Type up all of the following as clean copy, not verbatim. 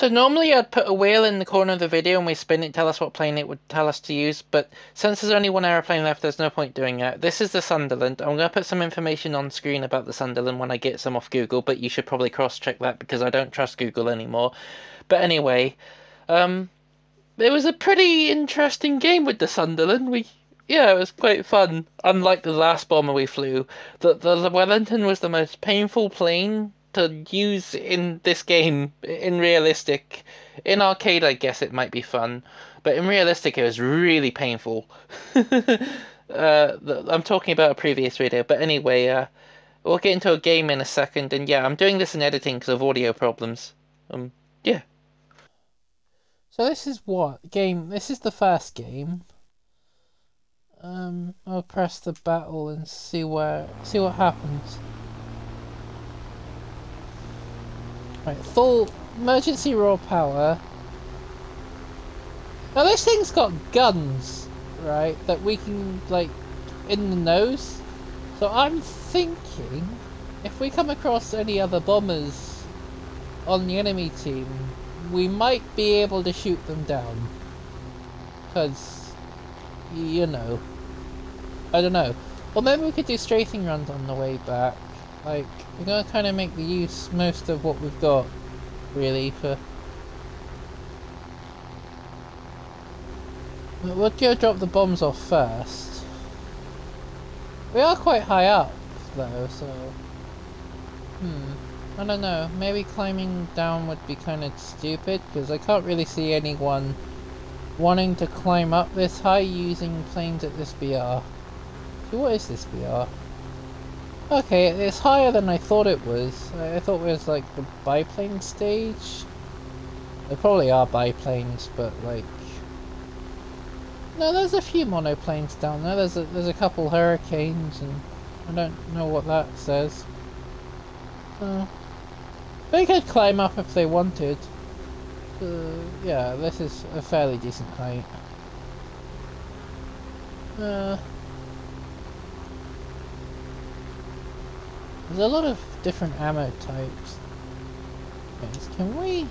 So normally I'd put a wheel in the corner of the video and we spin it, tell us what plane it would tell us to use, but since there's only one aeroplane left, there's no point doing that. This is the Sunderland. I'm going to put some information on screen about the Sunderland when I get some off Google, but you should probably cross-check that because I don't trust Google anymore. But anyway, it was a pretty interesting game with the Sunderland. Yeah, it was quite fun. Unlike the last bomber we flew, the Wellington was the most painful plane to use in this game. In realistic, in arcade, I guess it might be fun, but in realistic, it was really painful. I'm talking about a previous video, but anyway, we'll get into a game in a second, and yeah, I'm doing this in editing because of audio problems. Yeah. So this is what game? This is the first game. I'll press the battle and see what happens. Right, full emergency raw power. Now this thing's got guns, right? That we can like in the nose. So I'm thinking if we come across any other bombers on the enemy team, we might be able to shoot them down. Because, you know, I don't know. Or maybe we could do strafing runs on the way back. Like, we're going to kind of make the most of what we've got, really, for... We'll go drop the bombs off first. We are quite high up, though, so... I don't know, maybe climbing down would be kind of stupid, because I can't really see anyone wanting to climb up this high using planes at this BR. So what is this BR? Okay, it's higher than I thought it was. I thought it was like the biplane stage. There probably are biplanes, but like... No, there's a few monoplanes down there. There's a couple Hurricanes, and I don't know what that says. They could climb up if they wanted. Yeah, this is a fairly decent height. There's a lot of different ammo types. Can we...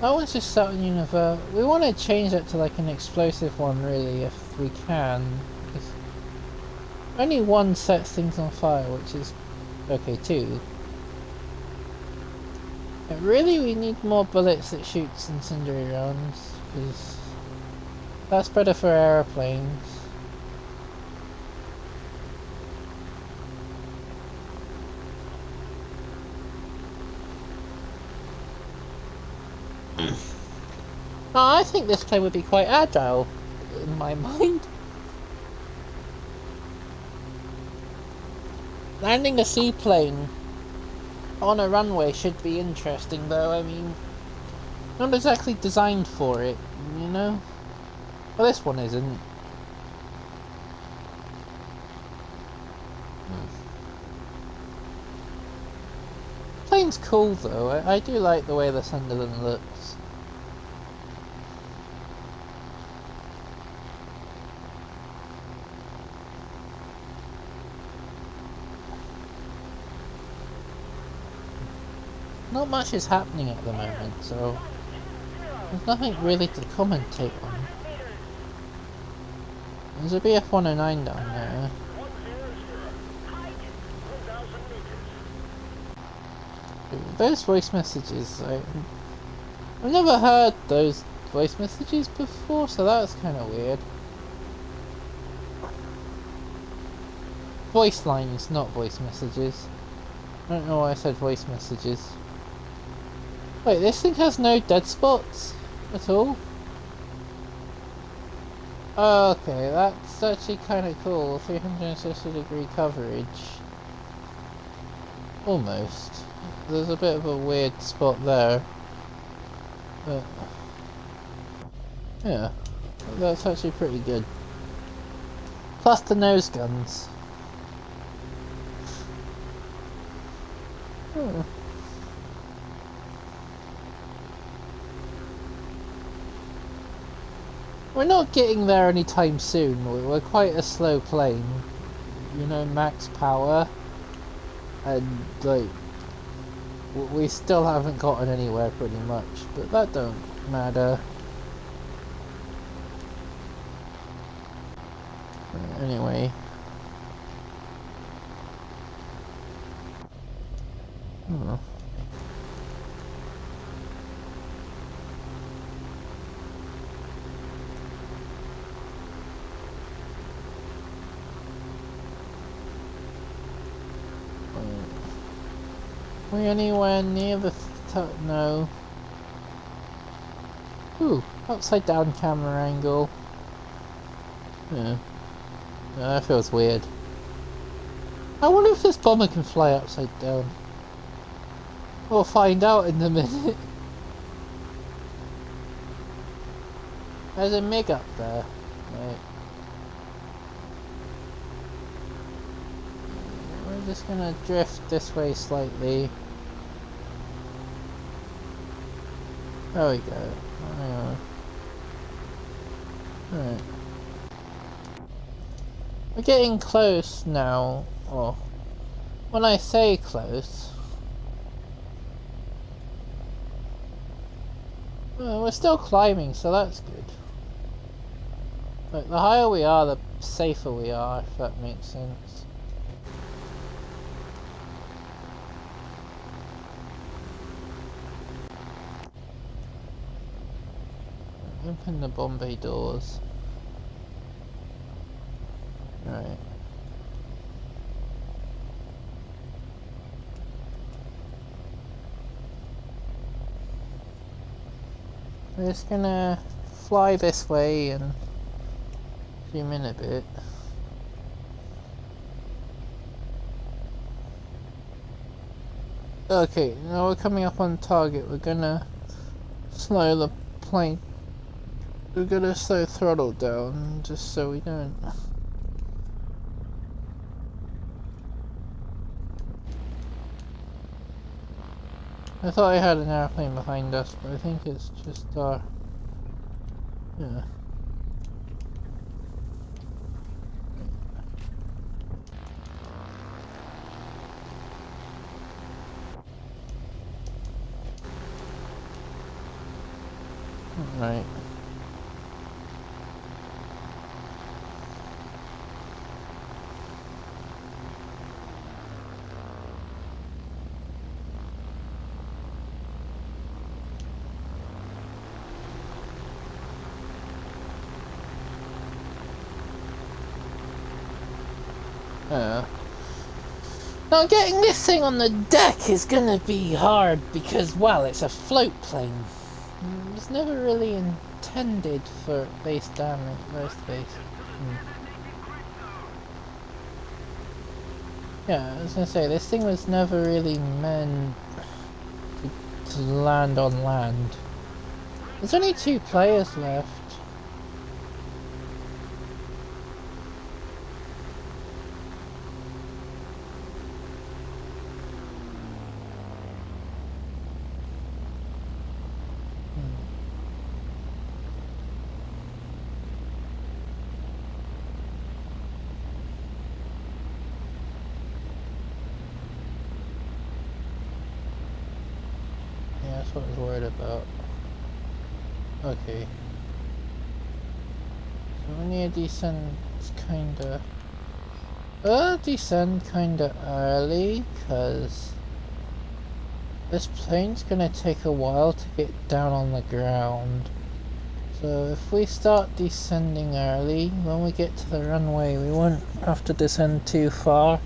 That one's just set on universal. We want to change that to like an explosive one, really, if we can. Because only one sets things on fire, which is okay too. But really, we need more bullets that shoots incendiary rounds, because that's better for aeroplanes. I think this plane would be quite agile, in my mind. Landing a seaplane on a runway should be interesting, though. I mean, not exactly designed for it, you know? Well, this one isn't. Plane's cool, though. I do like the way the Sunderland looks. Not much is happening at the moment, so there's nothing really to commentate on. There's a BF-109 down there. Those voice messages, I've never heard those voice messages before, so that was kind of weird. Voice lines, not voice messages. I don't know why I said voice messages. Wait, this thing has no dead spots at all? Okay, that's actually kind of cool. 360-degree coverage. Almost. There's a bit of a weird spot there. But yeah, that's actually pretty good. Plus the nose guns. We're not getting there anytime soon. We're quite a slow plane. You know, max power. And like, we still haven't gotten anywhere pretty much, but that don't matter. Anyway. Hmm. Are we anywhere near the no. Ooh, upside down camera angle. Yeah. Yeah, that feels weird. I wonder if this bomber can fly upside down. We'll find out in a minute. There's a MiG up there. Right. We're just gonna drift this way slightly. There we go. Alright. We're getting close now. Well, when I say close, well, we're still climbing, so that's good. Like, the higher we are, the safer we are, if that makes sense. Open the Bombay doors. Right. We're just gonna fly this way and zoom in a bit. Okay, now we're coming up on target. We're gonna slow the plane. We're gonna slow throttle down just so we don't. I thought I had an airplane behind us, but I think it's just our... yeah. Right. Now getting this thing on the deck is gonna be hard because, well, it's a float plane. It was never really intended for base damage, Yeah, I was gonna say, this thing was never really meant to land on land. There's only 2 players left. That's what I was worried about. Okay. So we need to descend kinda... descend kinda early, cause this plane's gonna take a while to get down on the ground. So if we start descending early, when we get to the runway we won't have to descend too far.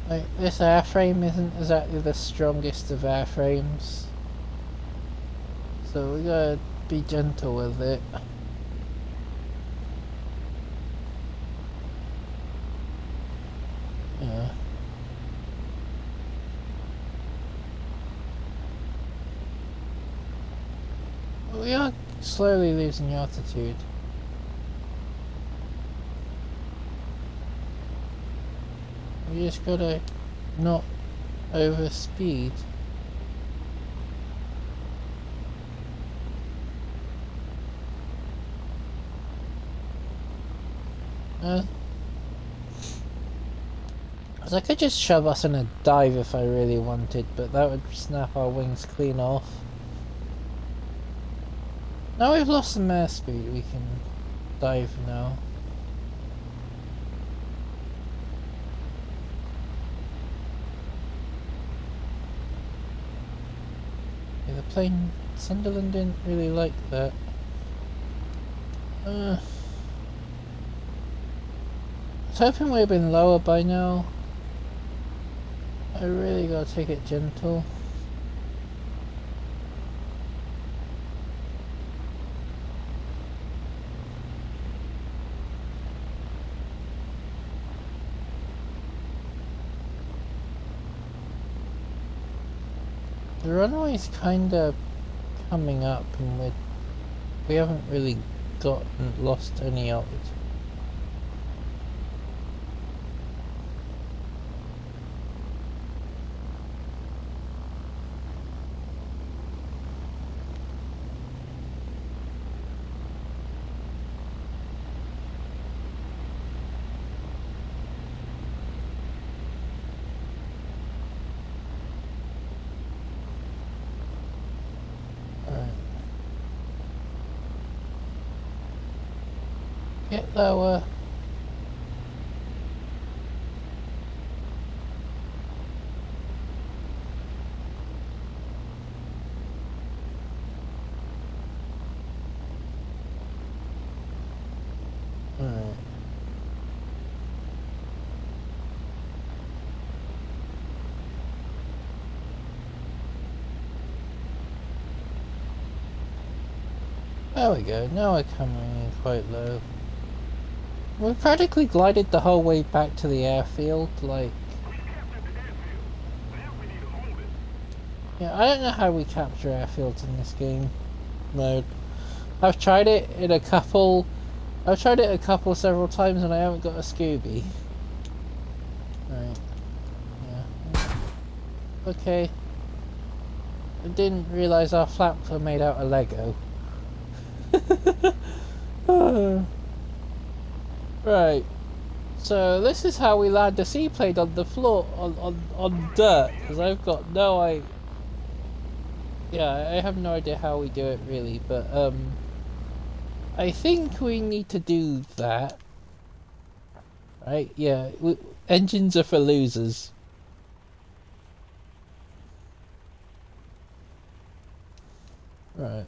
Like, this airframe isn't exactly the strongest of airframes, so we gotta be gentle with it. Yeah. We are slowly losing altitude. We just gotta not overspeed. Because I could just shove us in a dive if I really wanted, but that would snap our wings clean off. Now we've lost some airspeed, we can dive now. Yeah, the plane, Sunderland didn't really like that. I was hoping we'd been lower by now. I really gotta take it gentle. The runway's kinda coming up and we haven't really lost any altitude. Get lower. Alright. There we go, now we're coming in quite low. We practically glided the whole way back to the airfield, like... Yeah, I don't know how we capture airfields in this game mode. I've tried it a couple several times and I haven't got a Scooby. Right. Yeah. Okay. I didn't realise our flaps were made out of Lego. Right, so this is how we land a seaplane on the floor, on dirt, because I've got no idea. Yeah, I have no idea how we do it really, but I think we need to do that. Right, yeah, engines are for losers. Right.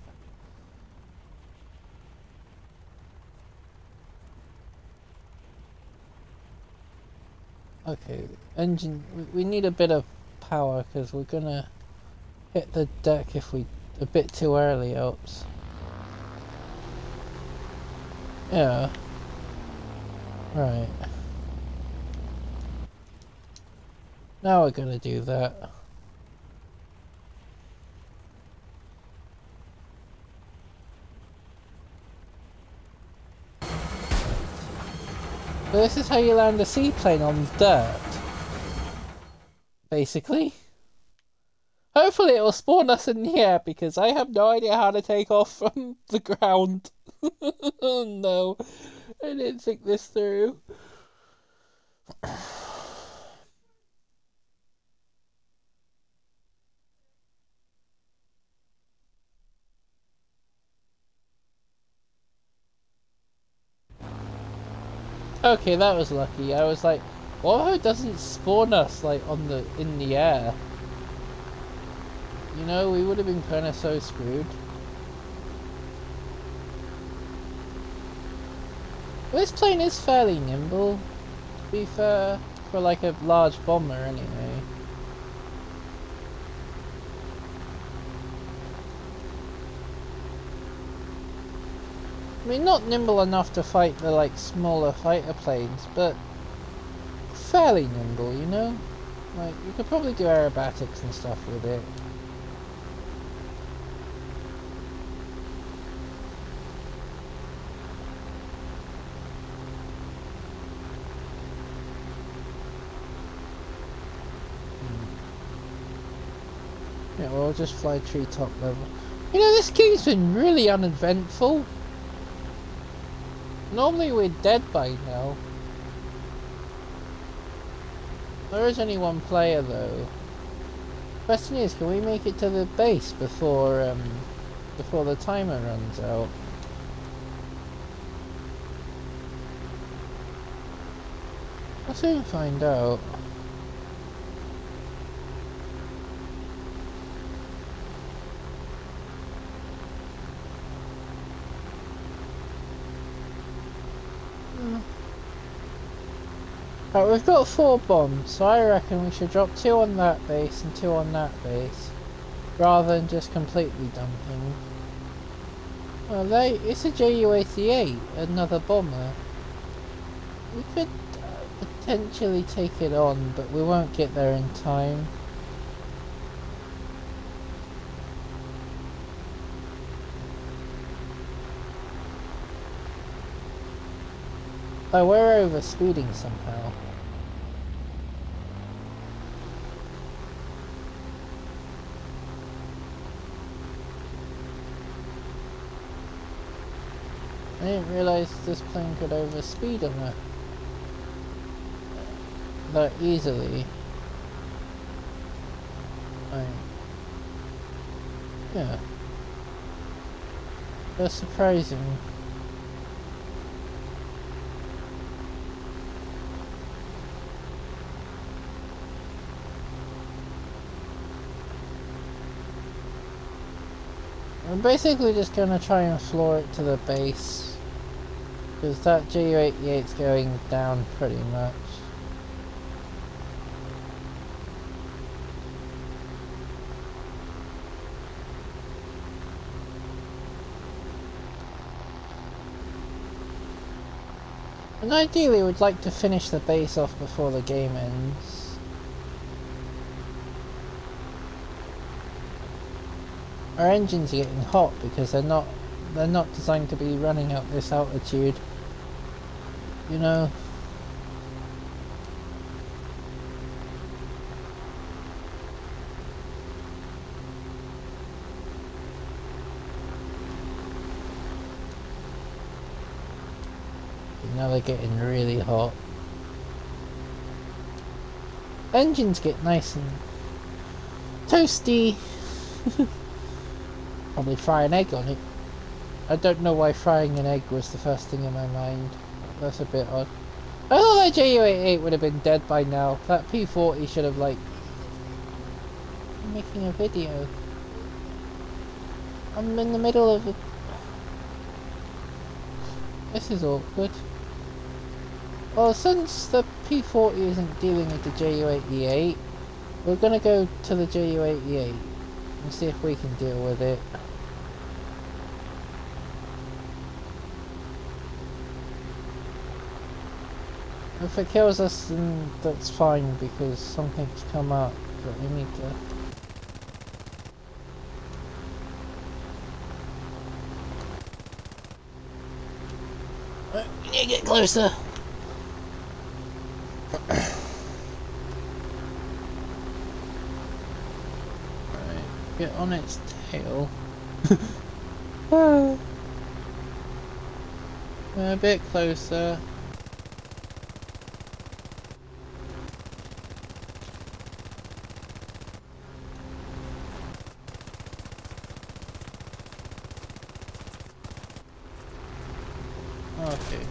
Okay, engine, we need a bit of power because we're gonna hit the deck if we a bit too early else. Yeah. Right. Now we're gonna do that. So this is how you land a seaplane on dirt. Basically. Hopefully it will spawn us in the air because I have no idea how to take off from the ground. Oh no, I didn't think this through. Okay, that was lucky. I was like, what if it doesn't spawn us like in the air? You know, we would have been kind of so screwed. Well, this plane is fairly nimble, to be fair, for like a large bomber anyway. I mean, not nimble enough to fight the like smaller fighter planes, but fairly nimble, you know? Like, you could probably do aerobatics and stuff with it. Yeah, well, I'll just fly treetop level. You know, this game's been really uneventful. Normally we're dead by now. There is only one player though. Question is, can we make it to the base before the timer runs out? I'll soon find out. Right, we've got 4 bombs, so I reckon we should drop 2 on that base and 2 on that base, rather than just completely dumping. Well, it's a Ju-88, another bomber. We could potentially take it on, but we won't get there in time. Oh, we're over speeding somehow. I didn't realise this plane could overspeed on that easily. Yeah. That's surprising. I'm basically just gonna try and floor it to the base, because that Ju-88's going down pretty much. And ideally we'd like to finish the base off before the game ends. Our engines are getting hot because they're not designed to be running at this altitude. You know. Now they're getting really hot. Engines get nice and toasty. Probably fry an egg on it. I don't know why frying an egg was the first thing in my mind. That's a bit odd. I thought that Ju-88 would have been dead by now. That P-40 should have, like... I'm making a video. I'm in the middle of a... This is awkward. Well, since the P-40 isn't dealing with the Ju-88, we're gonna go to the Ju-88 and see if we can deal with it. If it kills us, then that's fine, because something's come up that we need to... We need to get closer! Right, get on its tail. A bit closer. Okay.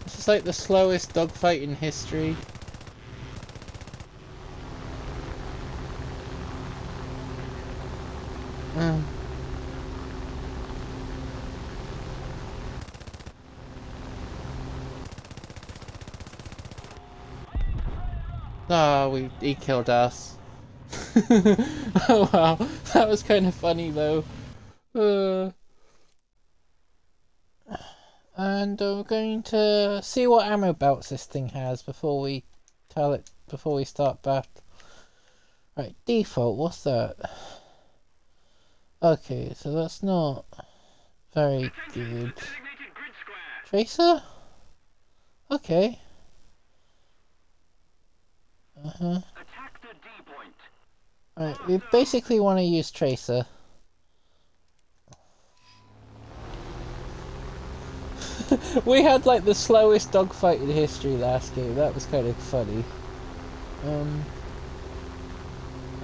This is like the slowest dogfight in history. Oh, he killed us. Oh wow, that was kind of funny though. And we're going to see what ammo belts this thing has before we start battle. Right, default, what's that? Okay, so that's not very good. Tracer? Okay. Uh-huh. Attack the D point. Alright, we basically want to use Tracer. We had like the slowest dogfight in history last game. That was kind of funny.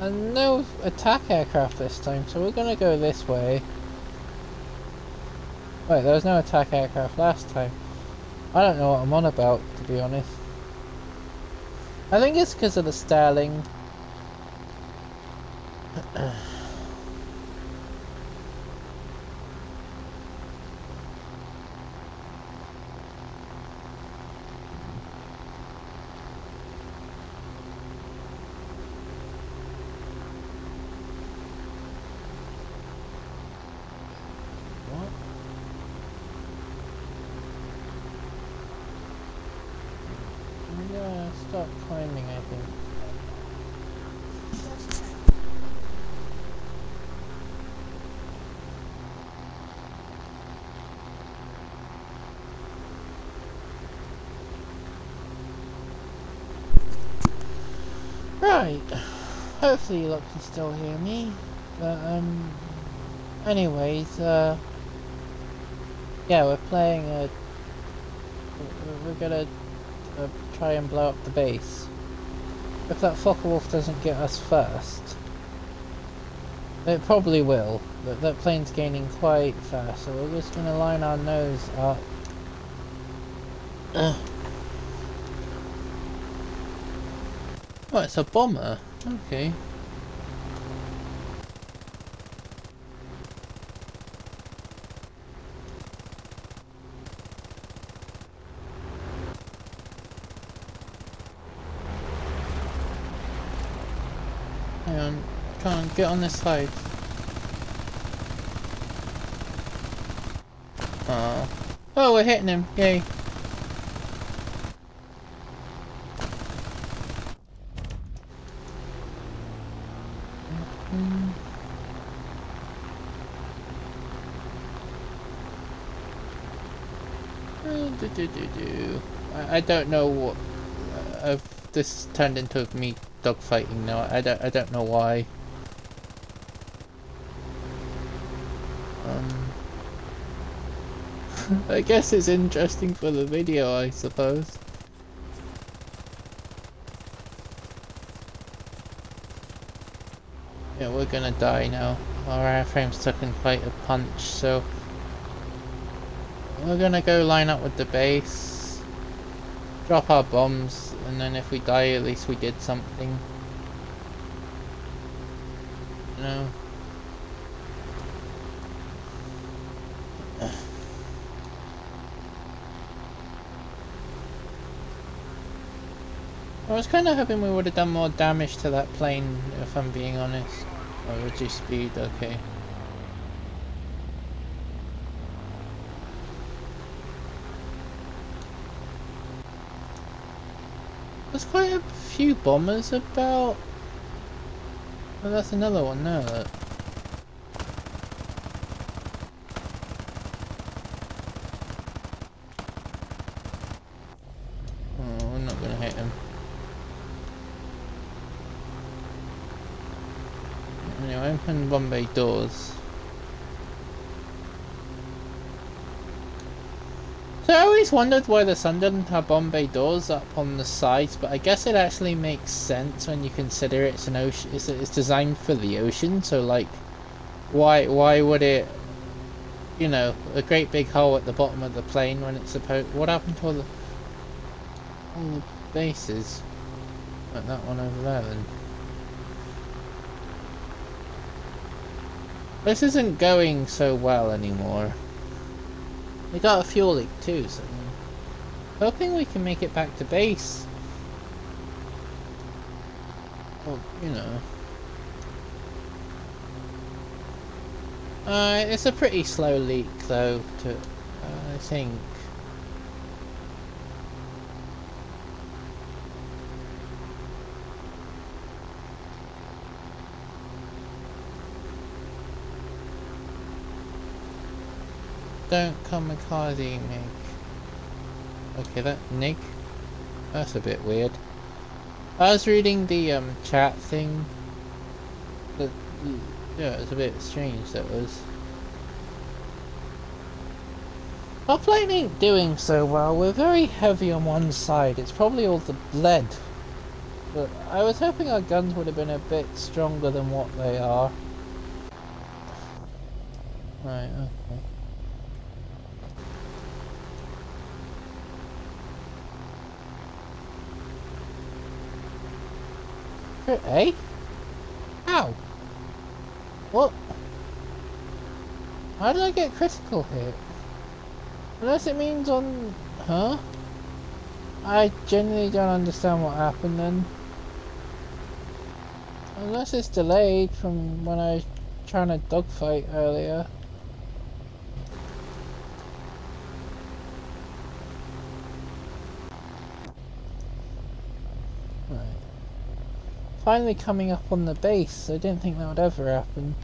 And no attack aircraft this time, so we're gonna go this way. Wait, there was no attack aircraft last time. I don't know what I'm on about, to be honest. I think it's because of the Starling. What? I'm gonna start climbing, I think. Right. Hopefully you lot can still hear me. But anyways, yeah, we're playing we're gonna try and blow up the base. If that Fokker Wolf doesn't get us first, it probably will. That plane's gaining quite fast, so we're just gonna line our nose up. Oh, it's a bomber. Okay. Hang on, try and get on this side. Oh, we're hitting him! Yay! I don't know what this turned into me dogfighting now. I don't know why. I guess it's interesting for the video, I suppose. Yeah, we're gonna die now. Our airframe's taken quite a punch, so we're gonna go line up with the base, drop our bombs, and then if we die, at least we did something. You know? I was kind of hoping we would have done more damage to that plane, if I'm being honest. Oh, reduce speed, okay. There's quite a few bombers about. Oh, that's another one now. Look. Oh, we're not gonna hit him. Anyway, open Bombay doors. So I always wondered why the Sunderland had Bombay doors up on the sides, but I guess it actually makes sense when you consider it's an ocean. It's designed for the ocean, so like, why would it? You know, a great big hole at the bottom of the plane when it's supposed. What happened to all the bases? Like that one over there then. This isn't going so well anymore. We got a fuel leak too, so I'm hoping we can make it back to base. Well, you know. It's a pretty slow leak though, I think. Don't kamikaze me. Okay, that Nick. That's a bit weird. I was reading the chat thing. But yeah, it was a bit strange. That was. Our plane ain't doing so well. We're very heavy on one side. It's probably all the lead. But I was hoping our guns would have been a bit stronger than what they are. Right, okay. Eh? How? What? How did I get critical hit? Unless it means on... Huh? I genuinely don't understand what happened then. Unless it's delayed from when I was trying to dogfight earlier. Right. Finally coming up on the base. I didn't think that would ever happen.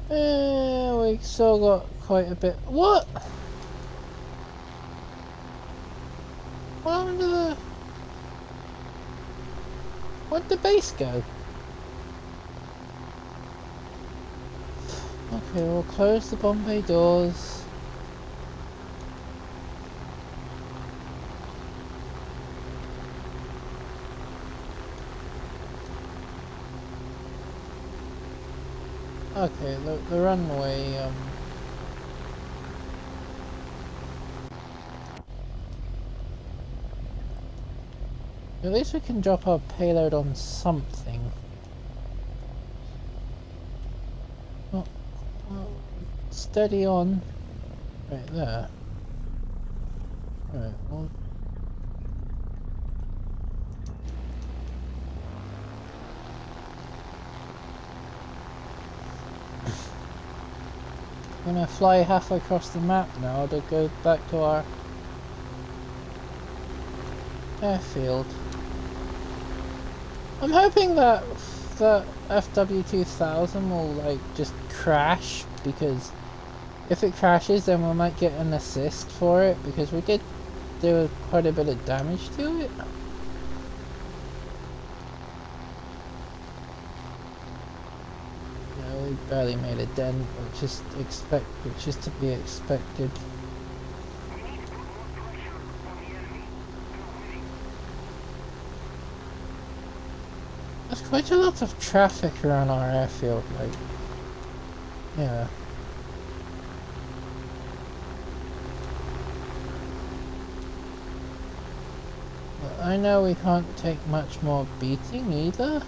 We still got quite a bit. What? What happened to the... Where'd the base go? Okay, we'll close the bomb bay doors. Okay, the runway, at least we can drop our payload on something. Oh, steady on. Right there. Right, well... I'm gonna fly halfway across the map now to go back to our airfield. I'm hoping that FW2000 will like just crash, because if it crashes then we might get an assist for it, because we did do quite a bit of damage to it. We barely made a dent, which is to be expected. There's quite a lot of traffic around our airfield, like, yeah. But I know we can't take much more beating either.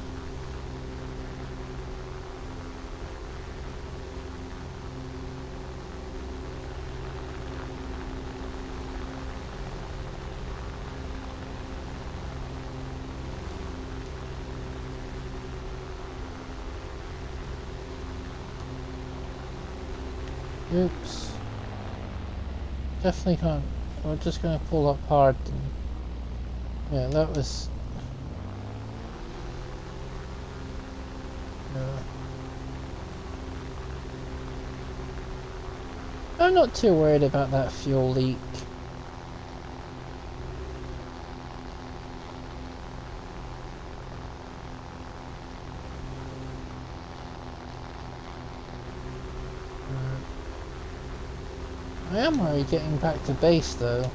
Oops. Definitely can't. We're just gonna pull up hard. Yeah, that was... I'm not too worried about that fuel leak. I am worried getting back to base though.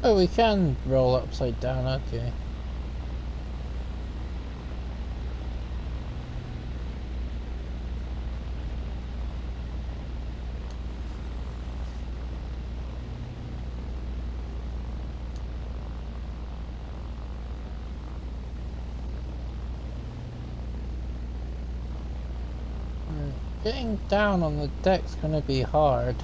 Oh, we can roll upside down, okay. Getting down on the deck's gonna be hard.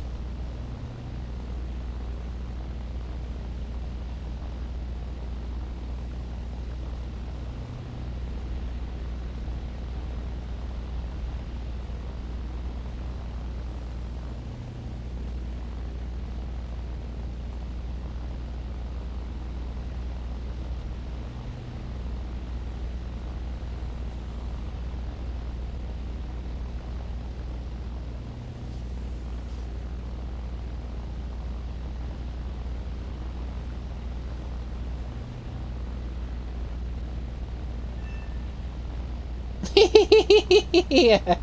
Yeah,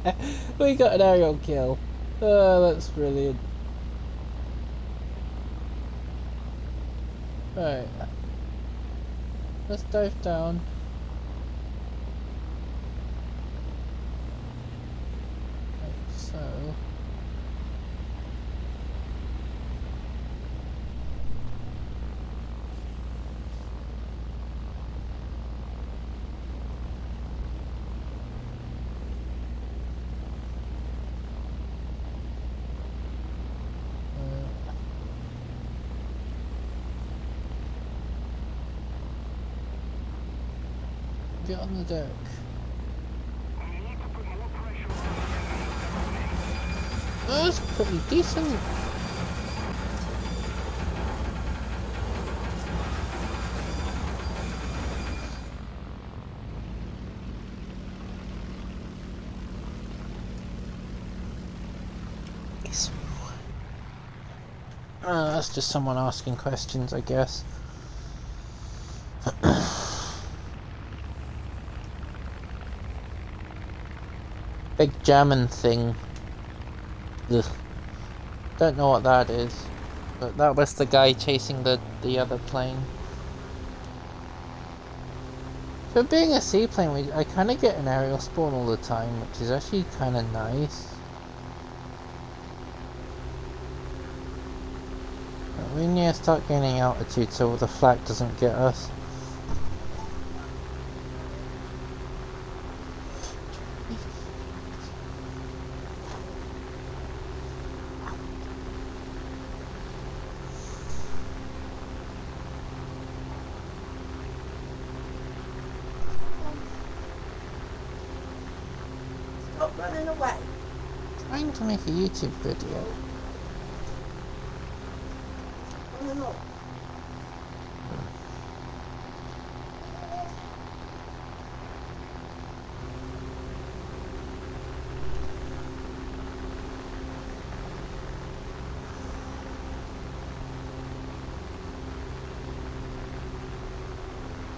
we got an aerial kill. Oh, that's brilliant. Right, let's dive down. Like so. Get on the deck. That was pretty decent. That's just someone asking questions, I guess. Big jamming thing. Ugh. Don't know what that is, but that was the guy chasing the other plane. For being a seaplane, I kind of get an aerial spawn all the time, which is actually kind of nice. But we need to start gaining altitude so the flak doesn't get us. Stop running away. Trying to make a YouTube video. Running off.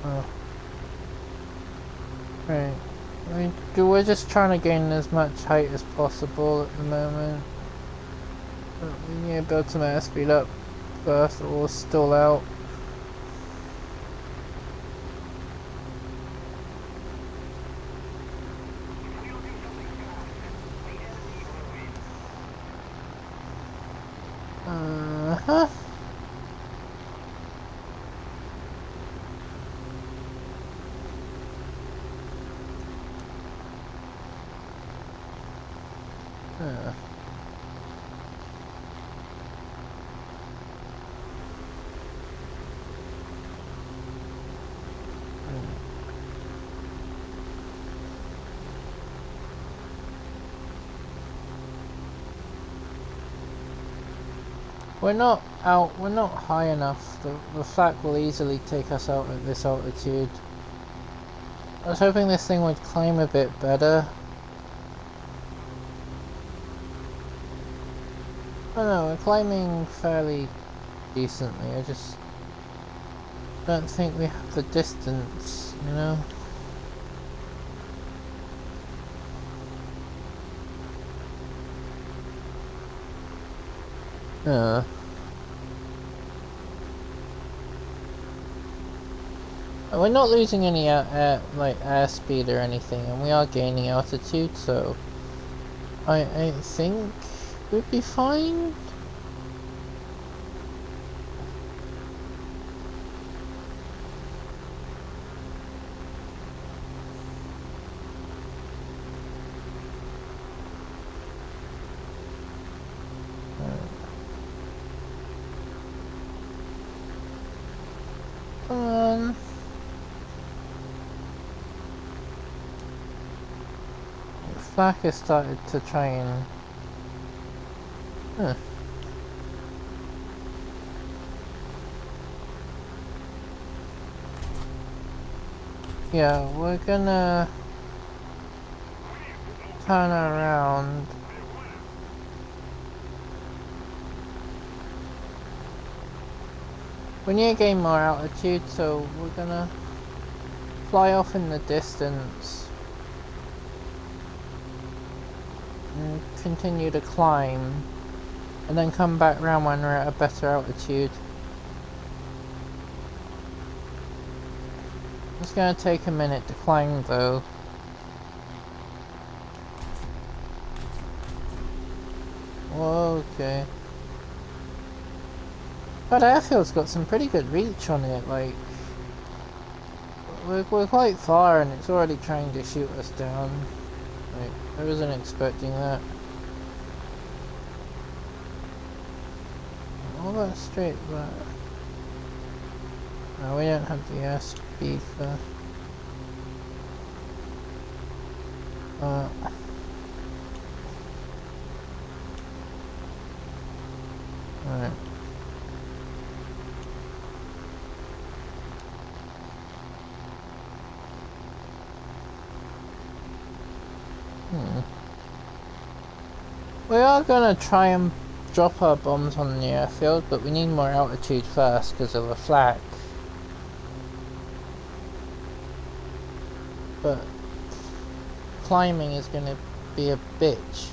Oh. Right. We're just trying to gain as much height as possible at the moment. But we need to build some airspeed up first or we'll stall out. Uh-huh. We're not high enough. The flak will easily take us out at this altitude. I was hoping this thing would climb a bit better. I don't know, we're climbing fairly decently. I just don't think we have the distance, you know? We're not losing any airspeed or anything, and we are gaining altitude, so I think we'd be fine. Come on. Flak has started to try and... Huh. Yeah, we're gonna turn around. We need to gain more altitude, so we're gonna fly off in the distance and continue to climb, and then come back round when we're at a better altitude. It's gonna take a minute to climb though. Okay. But airfield's got some pretty good reach on it, like... We're quite far and it's already trying to shoot us down. Like, I wasn't expecting that. All that straight back. No, we don't have the airspeed for... Right. We are gonna try and drop our bombs on the airfield, but we need more altitude first because of the flak. But climbing is gonna be a bitch.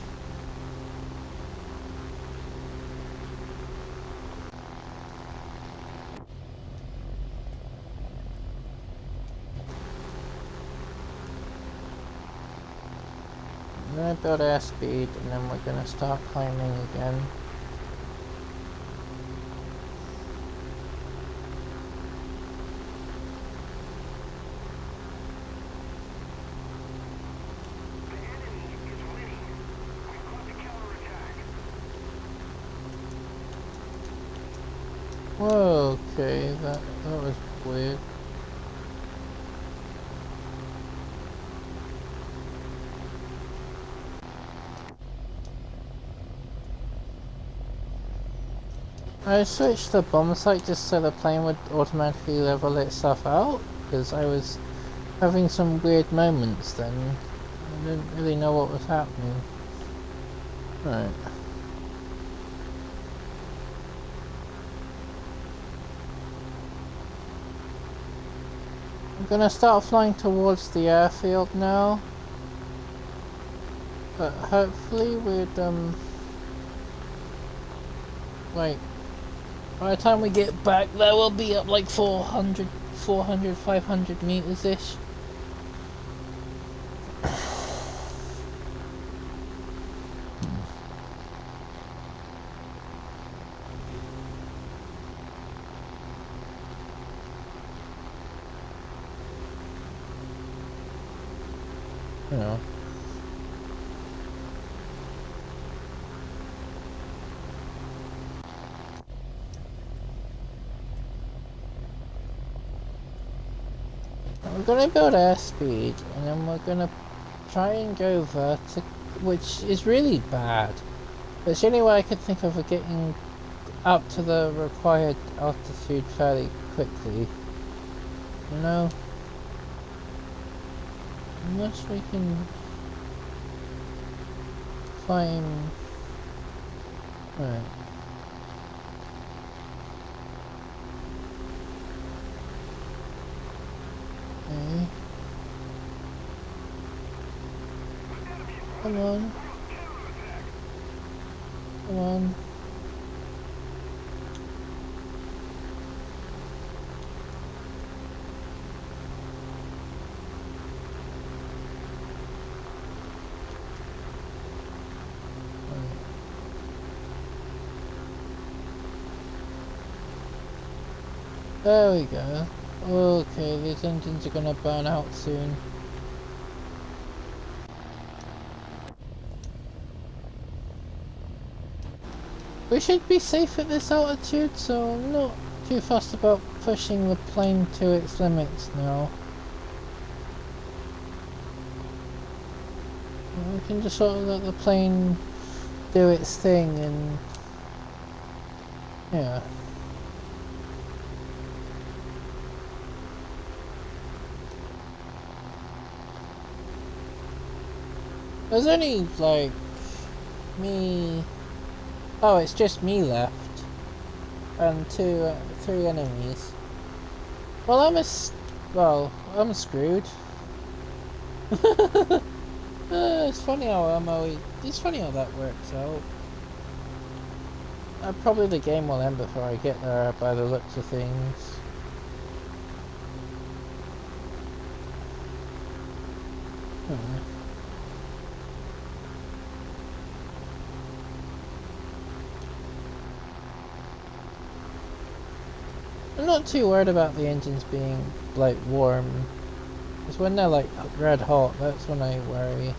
I'm gonna build airspeed and then we're gonna start climbing again. Whoa, okay, that was weird. I switched the bomb site just so the plane would automatically level itself out, because I was having some weird moments then. I didn't really know what was happening. Right. I'm gonna start flying towards the airfield now. But hopefully we'd, like, by the time we get back there we'll be up like 400, 500 meters-ish. You know. We're gonna build airspeed and then we're gonna try and go vertical, which is really bad. But it's the only way I could think of getting up to the required altitude fairly quickly. You know? Unless we can climb... Right. Okay. Come on. Come on. There we go. Okay, these engines are gonna burn out soon. We should be safe at this altitude, so I'm not too fussed about pushing the plane to its limits now. We can just sort of let the plane do its thing and... yeah. There's only, like, me... oh, it's just me left. And three enemies. Well, I'm screwed. It's funny how that works out. Probably the game will end before I get there by the looks of things. I'm not too worried about the engines being, like, warm. Because when they're, like, red hot, that's when I worry.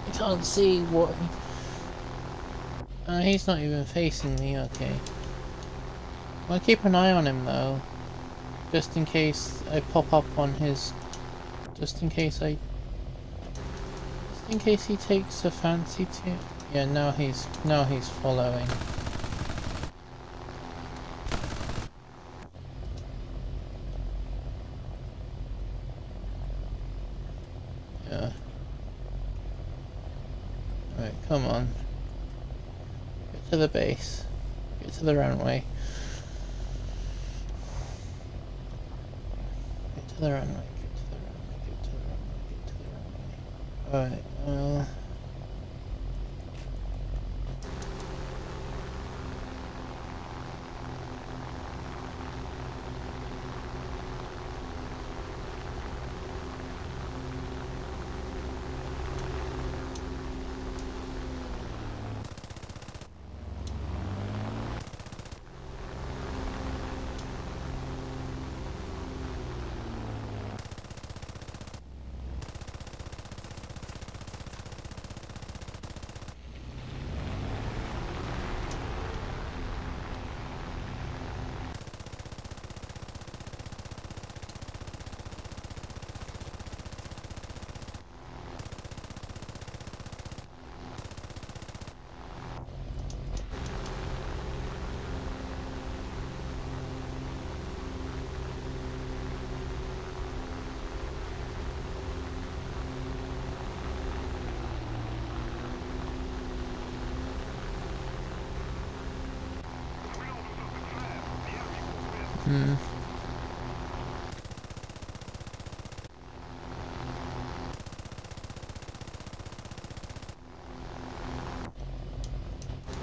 I can't see what... he's not even facing me, okay. I'll keep an eye on him though. Just in case I pop up on his... just in case he takes a fancy to... yeah, now he's following. Yeah. Right, come on. Get to the base. Get to the runway. Get to the runway. Get to the runway. Get to the runway. Get to the runway. Alright,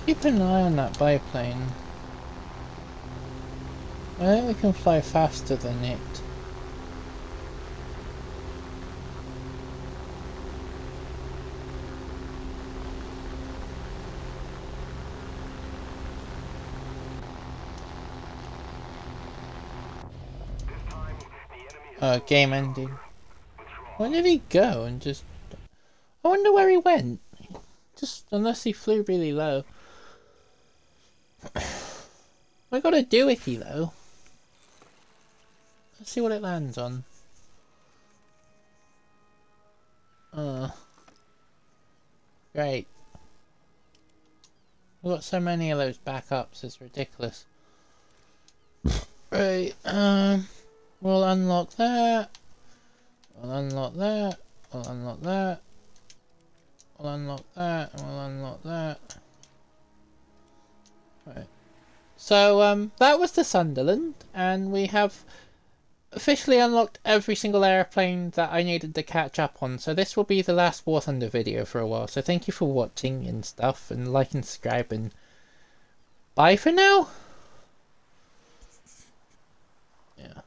keep an eye on that biplane. I think we can fly faster than it. Game ending. Where did he go and just... I wonder where he went. Just, unless he flew really low. I got a doohickey though. Let's see what it lands on. Great. We've got so many of those backups, it's ridiculous. Right, we'll unlock that. We'll unlock that. We'll unlock that. We'll unlock that. And we'll unlock that. Right. So, that was the Sunderland, and we have officially unlocked every single airplane that I needed to catch up on. So this will be the last War Thunder video for a while. So thank you for watching and stuff, and like and subscribe, and bye for now. Yeah.